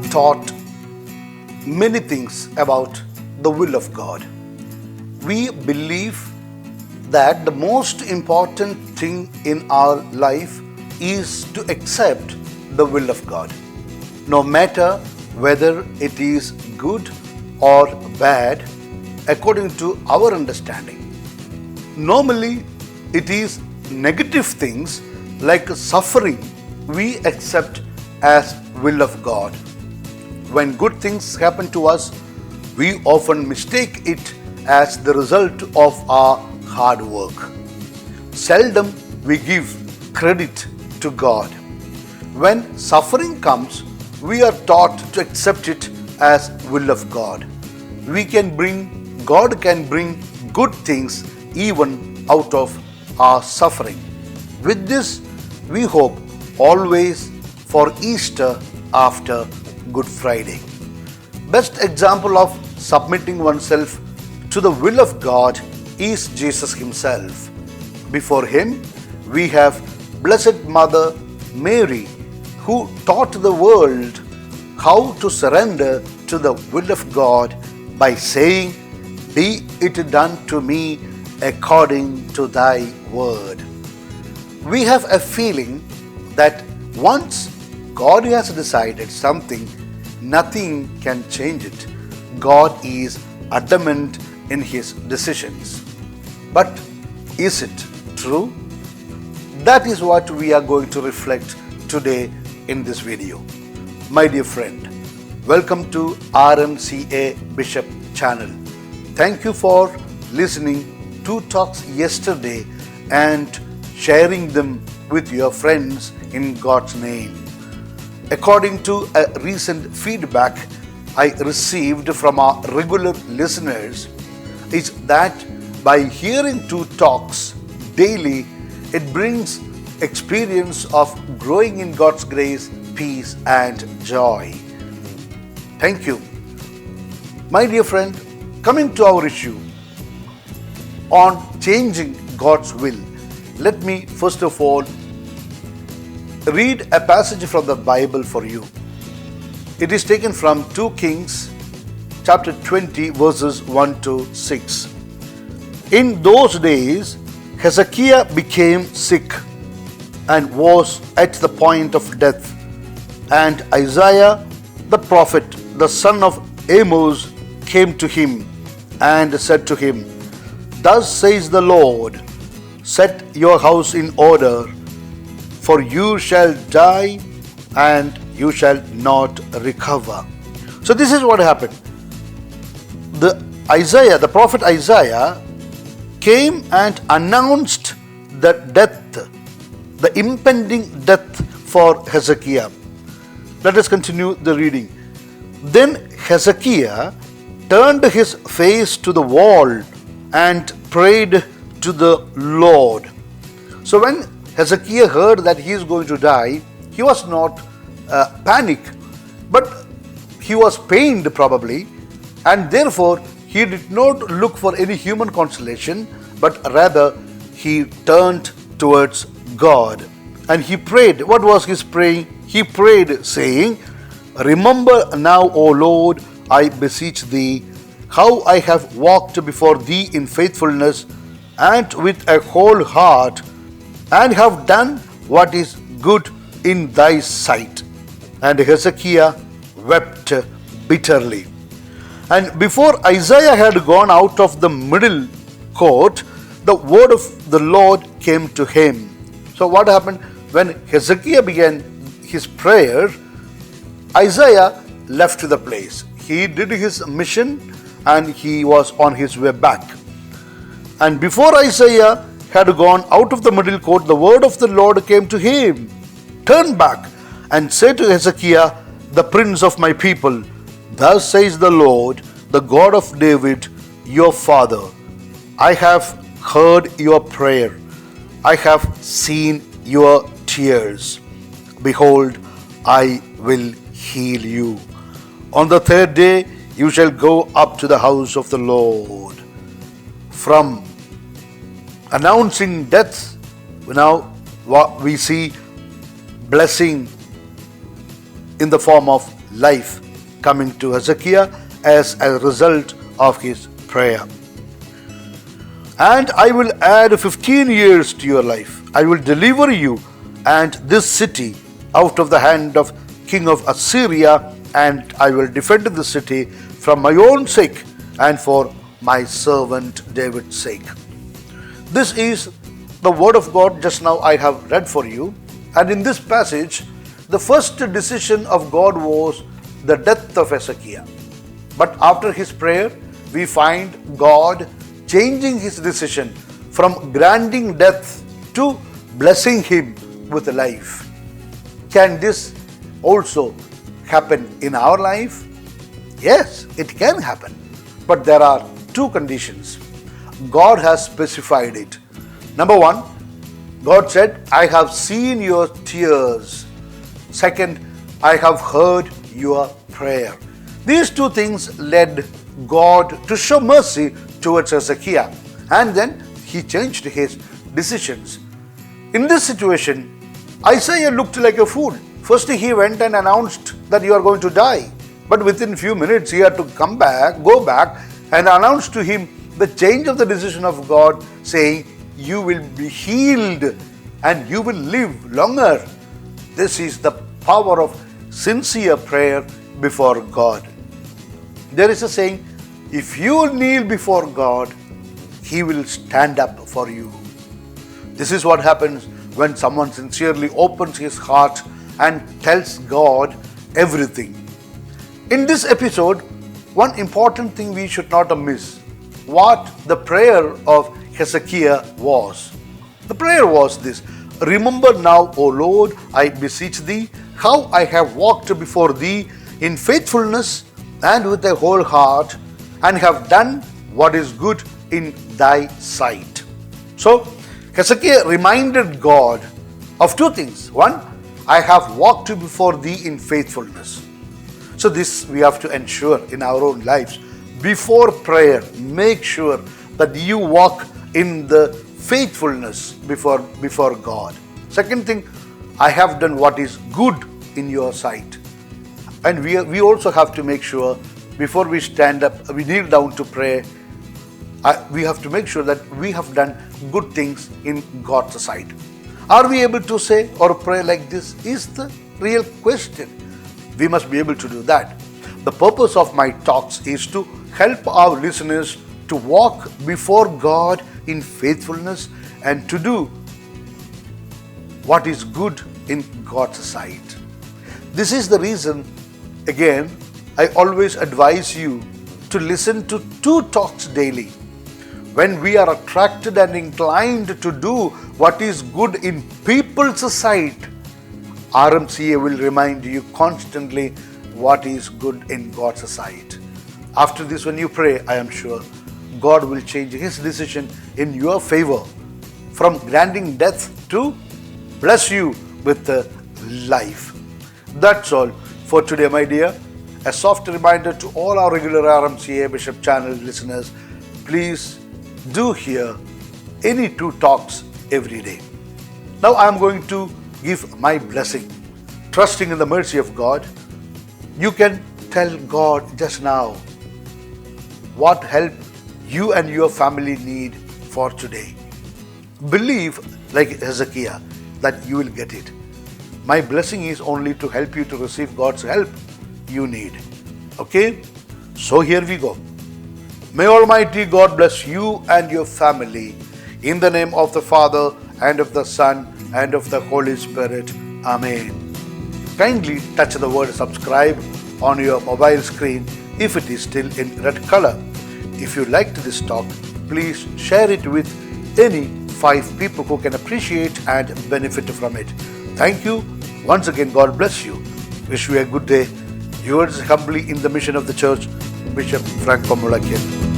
taught many things about the will of God. We believe that the most important thing in our life is to accept the will of God, no matter whether it is good or bad according to our understanding. Normally, it is negative things like suffering we accept as will of God. When good things happen to us, we often mistake it as the result of our hard work. Seldom we give credit to God. When suffering comes, we are taught to accept it as will of God. God can bring good things even out of our suffering. With this, we hope always for Easter after Good Friday. Best example of submitting oneself to the will of God is Jesus himself. Before him, we have Blessed Mother Mary, who taught the world how to surrender to the will of God by saying, "Be it done to me according to thy word." We have a feeling that once God has decided something, nothing can change it. God is adamant in his decisions. But is it true? That is what we are going to reflect today in this video. My dear friend, welcome to RMCA Bishop channel. Thank you for listening to talks yesterday and sharing them with your friends in God's name. According to a recent feedback I received from our regular listeners, is that by hearing two talks daily, it brings experience of growing in God's grace, peace, and joy. Thank you. My dear friend, coming to our issue on changing God's will, let me first of all read a passage from the Bible for you. It is taken from 2 Kings chapter 20 verses 1 to 6. In those days, Hezekiah became sick and was at the point of death. And Isaiah the prophet, the son of Amos, came to him and said to him, "Thus says the Lord, set your house in order, for you shall die and you shall not recover." So this is what happened. The prophet Isaiah came and announced the death, the impending death for Hezekiah. Let us continue the reading. Then Hezekiah turned his face to the wall and prayed to the Lord. So when Hezekiah heard that he is going to die, he was not panicked, but he was pained probably, and therefore he did not look for any human consolation, but rather he turned towards God and he prayed. What was his praying? He prayed saying, "Remember now, O Lord, I beseech thee, how I have walked before thee in faithfulness and with a whole heart, and have done what is good in thy sight." And Hezekiah wept bitterly. And before Isaiah had gone out of the middle court, the word of the Lord came to him. So what happened? When Hezekiah began his prayer, Isaiah left the place. He did his mission and he was on his way back. And before Isaiah had gone out of the middle court, the word of the Lord came to him. "Turn back and say to Hezekiah, the prince of my people, thus says the Lord, the God of David, your father, I have heard your prayer. I have seen your tears. Behold, I will heal you. On the third day, you shall go up to the house of the Lord." From announcing death, now we see blessing in the form of life coming to Hezekiah as a result of his prayer. And I will add 15 years to your life. I will deliver you and this city out of the hand of king of Assyria, and I will defend the city from my own sake and for my servant David's sake. This is the word of God just now I have read for you. And in this passage, the first decision of God was the death of Hezekiah. But after his prayer, we find God changing his decision from granting death to blessing him with life. Can this also happen in our life? Yes, it can happen. But there are two conditions. God has specified it. Number one, God said, I have seen your tears. Second, I have heard your prayer. These two things led God to show mercy towards Hezekiah, and then he changed his decisions. In this situation, Isaiah looked like a fool. First he went and announced that you are going to die. But within few minutes he had to go back and announce to him the change of the decision of God, saying, you will be healed and you will live longer. This is the power of sincere prayer before God. There is a saying, if you kneel before God, He will stand up for you. This is what happens when someone sincerely opens his heart and tells God everything. In this episode, one important thing we should not miss, what the prayer of Hezekiah was. The prayer was this: remember now, O Lord, I beseech thee, how I have walked before thee in faithfulness and with a whole heart, and have done what is good in thy sight. So, Hezekiah reminded God of two things. One, I have walked before thee in faithfulness. So this we have to ensure in our own lives. Before prayer, make sure that you walk in the faithfulness before God. Second thing, I have done what is good in your sight. And we also have to make sure before we stand up, we kneel down to pray, we have to make sure that we have done good things in God's sight. Are we able to say or pray like this is the real question. We must be able to do that. The purpose of my talks is to help our listeners to walk before God in faithfulness and to do what is good in God's sight. This is the reason, again, I always advise you to listen to 2 talks daily. When we are attracted and inclined to do what is good in people's sight, RMCA will remind you constantly what is good in God's sight. After this, when you pray, I am sure God will change His decision in your favor from granting death to bless you with life. That's all for today, my dear. A soft reminder to all our regular RMCA Bishop Channel listeners, please do hear any 2 talks every day. Now I am going to give my blessing. Trusting in the mercy of God, you can tell God just now what help you and your family need for today. Believe like Hezekiah that you will get it. My blessing is only to help you to receive God's help you need. Okay? So here we go. May Almighty God bless you and your family in the name of the Father and of the Son and of the Holy Spirit. Amen. Kindly touch the word subscribe on your mobile screen if it is still in red color. If you liked this talk, please share it with any 5 people who can appreciate and benefit from it. Thank you. Once again, God bless you. Wish you a good day. Yours humbly in the mission of the church, Bishop Franco Mulakian.